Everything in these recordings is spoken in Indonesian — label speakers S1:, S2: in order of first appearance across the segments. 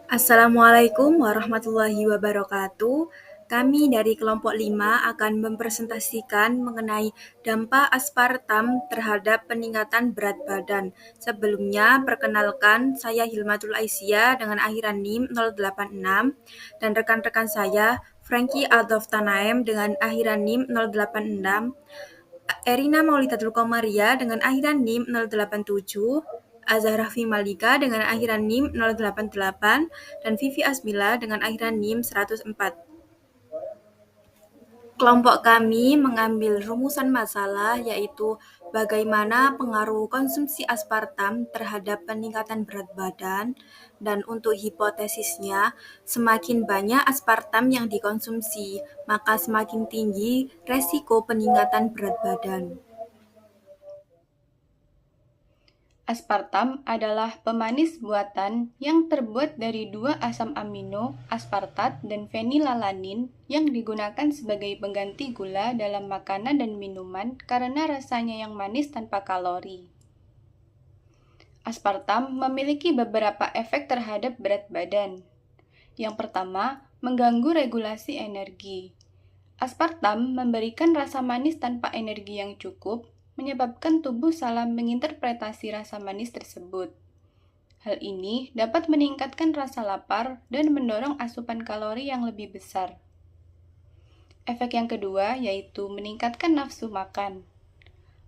S1: Assalamualaikum warahmatullahi wabarakatuh. Kami dari kelompok 5 akan mempresentasikan mengenai dampak aspartam terhadap peningkatan berat badan. Sebelumnya, perkenalkan saya Hilmatul Aisyah dengan akhiran NIM 086 dan rekan-rekan saya Frankie Adolf Tanaem dengan akhiran NIM 086, Erina Maulidatul Komaria dengan akhiran NIM 087, Azahrafi Malika dengan akhiran NIM 088, dan Vivi Asmila dengan akhiran NIM 104. Kelompok kami mengambil rumusan masalah yaitu bagaimana pengaruh konsumsi aspartam terhadap peningkatan berat badan, dan untuk hipotesisnya, semakin banyak aspartam yang dikonsumsi, maka semakin tinggi resiko peningkatan berat badan.
S2: Aspartam adalah pemanis buatan yang terbuat dari dua asam amino, aspartat dan fenilalanin, yang digunakan sebagai pengganti gula dalam makanan dan minuman karena rasanya yang manis tanpa kalori. Aspartam memiliki beberapa efek terhadap berat badan. Yang pertama, mengganggu regulasi energi. Aspartam memberikan rasa manis tanpa energi yang cukup, menyebabkan tubuh salah menginterpretasi rasa manis tersebut. Hal ini dapat meningkatkan rasa lapar dan mendorong asupan kalori yang lebih besar. Efek yang kedua yaitu meningkatkan nafsu makan.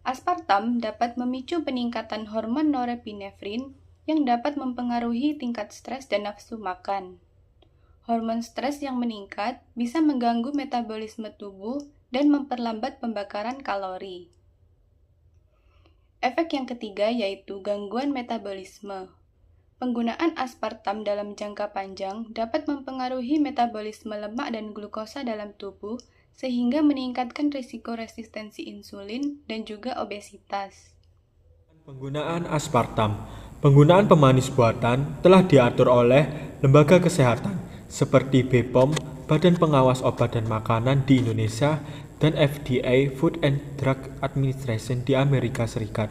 S2: Aspartam dapat memicu peningkatan hormon norepinefrin yang dapat mempengaruhi tingkat stres dan nafsu makan. Hormon stres yang meningkat bisa mengganggu metabolisme tubuh dan memperlambat pembakaran kalori. Efek yang ketiga yaitu gangguan metabolisme. Penggunaan aspartam dalam jangka panjang dapat mempengaruhi metabolisme lemak dan glukosa dalam tubuh sehingga meningkatkan risiko resistensi insulin dan juga obesitas.
S3: Penggunaan aspartam. Penggunaan pemanis buatan telah diatur oleh lembaga kesehatan seperti BPOM, Badan Pengawas Obat dan Makanan di Indonesia, dan FDA, Food and Drug Administration di Amerika Serikat.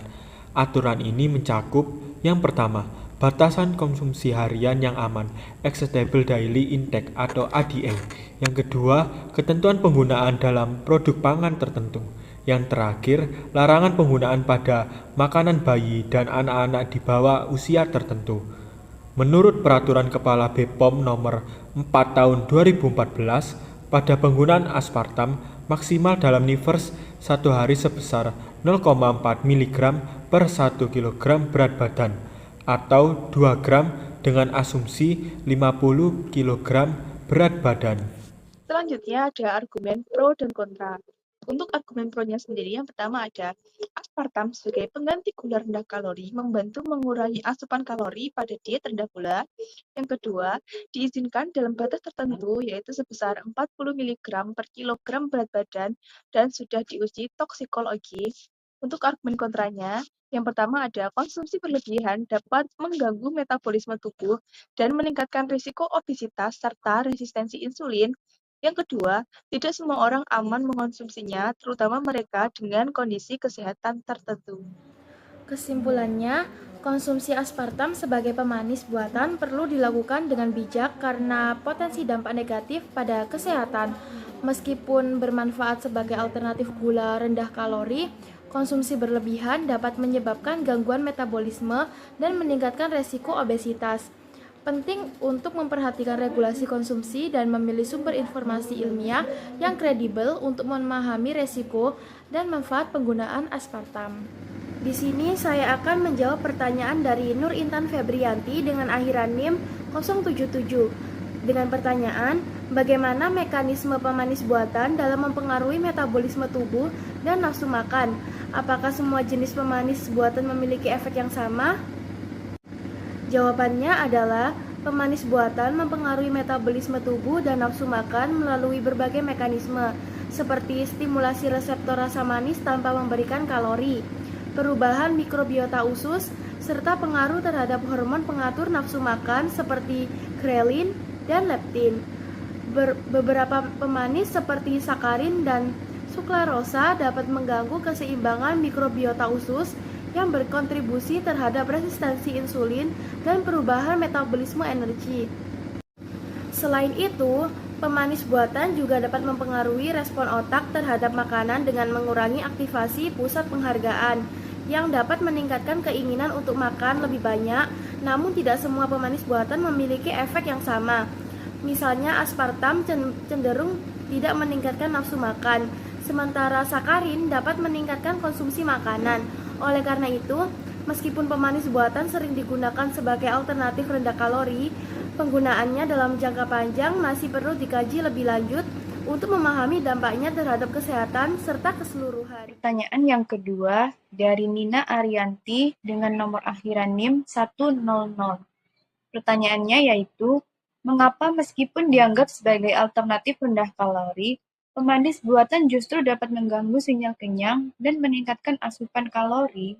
S3: Aturan ini mencakup yang pertama, batasan konsumsi harian yang aman, Acceptable Daily Intake atau ADI. Yang kedua, ketentuan penggunaan dalam produk pangan tertentu. Yang terakhir, larangan penggunaan pada makanan bayi dan anak-anak di bawah usia tertentu. Menurut Peraturan Kepala BPOM Nomor 4 Tahun 2014, pada penggunaan aspartam maksimal dalam nifers 1 hari sebesar 0,4 mg per 1 kg berat badan atau 2 gram dengan asumsi 50 kg berat badan.
S4: Selanjutnya ada argumen pro dan kontra. Untuk argumen pro-nya sendiri, yang pertama ada aspartam sebagai pengganti gula rendah kalori membantu mengurangi asupan kalori pada diet rendah gula. Yang kedua, diizinkan dalam batas tertentu yaitu sebesar 40 mg per kilogram berat badan dan sudah diuji toksikologi. Untuk argumen kontranya, yang pertama ada konsumsi berlebihan dapat mengganggu metabolisme tubuh dan meningkatkan risiko obesitas serta resistensi insulin. Yang kedua, tidak semua orang aman mengonsumsinya, terutama mereka dengan kondisi kesehatan tertentu.
S5: Kesimpulannya, konsumsi aspartam sebagai pemanis buatan perlu dilakukan dengan bijak karena potensi dampak negatif pada kesehatan. Meskipun bermanfaat sebagai alternatif gula rendah kalori, konsumsi berlebihan dapat menyebabkan gangguan metabolisme dan meningkatkan resiko obesitas. Penting untuk memperhatikan regulasi konsumsi dan memilih sumber informasi ilmiah yang kredibel untuk memahami resiko dan manfaat penggunaan aspartam. Di sini saya akan menjawab pertanyaan dari Nur Intan Febrianti dengan akhiran NIM 077. Dengan pertanyaan, bagaimana mekanisme pemanis buatan dalam mempengaruhi metabolisme tubuh dan nafsu makan? Apakah semua jenis pemanis buatan memiliki efek yang sama? Jawabannya adalah pemanis buatan mempengaruhi metabolisme tubuh dan nafsu makan melalui berbagai mekanisme, seperti stimulasi reseptor rasa manis tanpa memberikan kalori, perubahan mikrobiota usus, serta pengaruh terhadap hormon pengatur nafsu makan seperti ghrelin dan leptin. Beberapa pemanis seperti sakarin dan suklarosa dapat mengganggu keseimbangan mikrobiota usus yang berkontribusi terhadap resistensi insulin dan perubahan metabolisme energi. Selain itu, pemanis buatan juga dapat mempengaruhi respon otak terhadap makanan dengan mengurangi aktivasi pusat penghargaan, yang dapat meningkatkan keinginan untuk makan lebih banyak, namun tidak semua pemanis buatan memiliki efek yang sama. Misalnya, aspartam cenderung tidak meningkatkan nafsu makan, sementara sakarin dapat meningkatkan konsumsi makanan. Oleh karena itu, meskipun pemanis buatan sering digunakan sebagai alternatif rendah kalori, penggunaannya dalam jangka panjang masih perlu dikaji lebih lanjut untuk memahami dampaknya terhadap kesehatan serta keseluruhan.
S2: Pertanyaan yang kedua dari Nina Arianti dengan nomor akhiran NIM 100. Pertanyaannya yaitu, mengapa meskipun dianggap sebagai alternatif rendah kalori, pemanis buatan justru dapat mengganggu sinyal kenyang dan meningkatkan asupan kalori?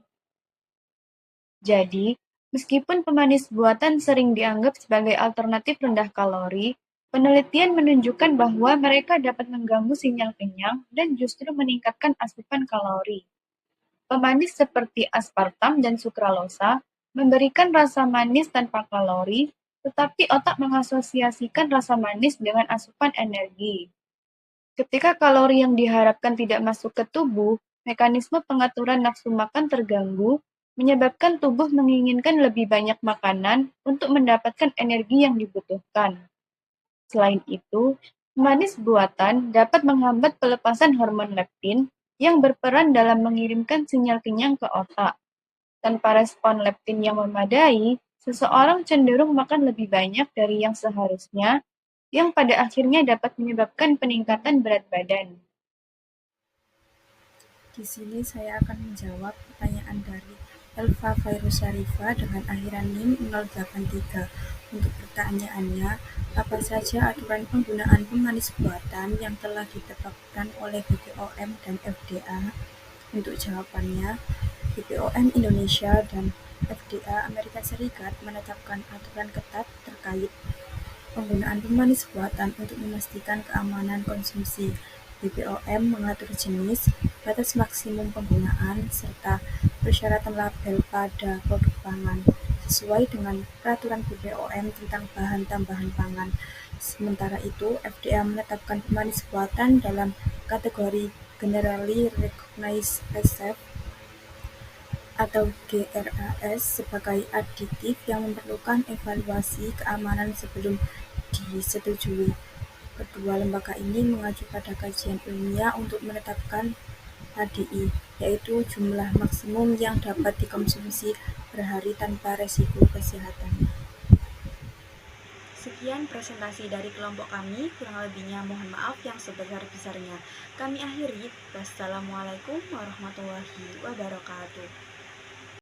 S2: Jadi, meskipun pemanis buatan sering dianggap sebagai alternatif rendah kalori, penelitian menunjukkan bahwa mereka dapat mengganggu sinyal kenyang dan justru meningkatkan asupan kalori. Pemanis seperti aspartam dan sukralosa memberikan rasa manis tanpa kalori, tetapi otak mengasosiasikan rasa manis dengan asupan energi. Ketika kalori yang diharapkan tidak masuk ke tubuh, mekanisme pengaturan nafsu makan terganggu, menyebabkan tubuh menginginkan lebih banyak makanan untuk mendapatkan energi yang dibutuhkan. Selain itu, pemanis buatan dapat menghambat pelepasan hormon leptin yang berperan dalam mengirimkan sinyal kenyang ke otak. Tanpa respon leptin yang memadai, seseorang cenderung makan lebih banyak dari yang seharusnya, yang pada akhirnya dapat menyebabkan peningkatan berat badan.
S1: Di sini saya akan menjawab pertanyaan dari Elva Virus Syarifa dengan akhiran NIM 083. Untuk pertanyaannya, apa saja aturan penggunaan pemanis buatan yang telah ditetapkan oleh BPOM dan FDA? Untuk jawabannya, BPOM Indonesia dan FDA Amerika Serikat menetapkan aturan ketat terkait penggunaan pemanis buatan untuk memastikan keamanan konsumsi. BPOM mengatur jenis, batas maksimum penggunaan, serta persyaratan label pada produk pangan, sesuai dengan peraturan BPOM tentang bahan tambahan pangan. Sementara itu, FDA menetapkan pemanis buatan dalam kategori Generally Recognized as Safe atau GRAS sebagai aditif yang memerlukan evaluasi keamanan sebelum disetujui. Kedua lembaga ini mengacu pada kajian ilmiah untuk menetapkan HDI, yaitu jumlah maksimum yang dapat dikonsumsi per hari tanpa resiko kesehatan. Sekian presentasi dari kelompok kami, kurang lebihnya mohon maaf yang sebesar-besarnya. Kami akhiri, wassalamualaikum warahmatullahi wabarakatuh.